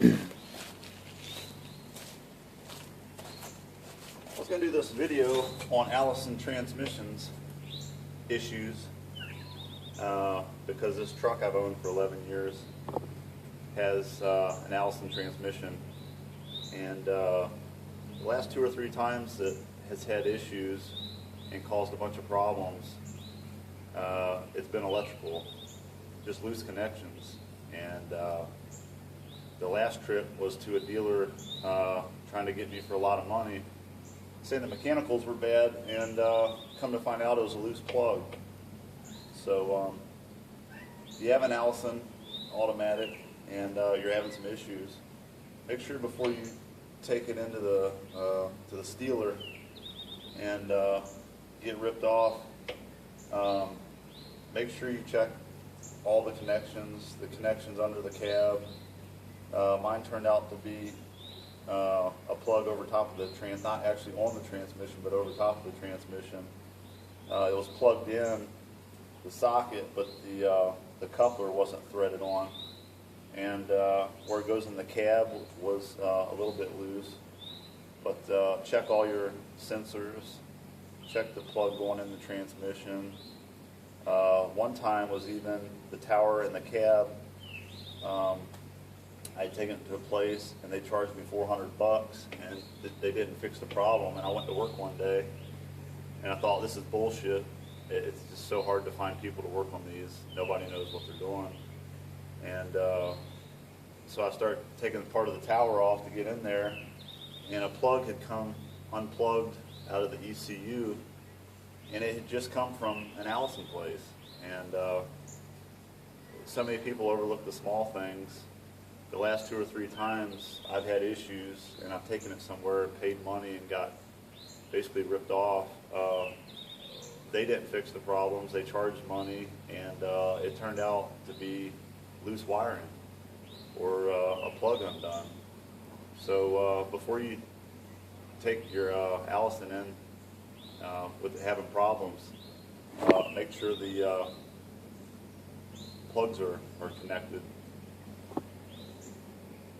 I was going to do this video on Allison transmissions issues because this truck I've owned for 11 years has an Allison transmission, and the last 2 or 3 times that has had issues and caused a bunch of problems, it's been electrical, just loose connections. And the last trip was to a dealer trying to get me for a lot of money, saying the mechanicals were bad, and come to find out it was a loose plug. So if you have an Allison automatic and you're having some issues, make sure before you take it into the to the steeler and get ripped off, make sure you check all the connections under the cab. Mine turned out to be a plug over top of the not actually on the transmission, but over top of the transmission. It was plugged in the socket, but the coupler wasn't threaded on, and where it goes in the cab was a little bit loose. But check all your sensors, check the plug going in the transmission. One time was even the tower in the cab. I had taken it to a place and they charged me $400, and they didn't fix the problem. And I went to work one day and I thought, this is bullshit. It's just so hard to find people to work on these. Nobody knows what they're doing. And so I started taking part of the tower off to get in there, and a plug had come unplugged out of the ECU, and it had just come from an Allison place. And so many people overlook the small things. The last 2 or 3 times I've had issues and I've taken it somewhere, paid money, and got basically ripped off. They didn't fix the problems. They charged money, and it turned out to be loose wiring or a plug undone. So before you take your Allison in with having problems, make sure the plugs are connected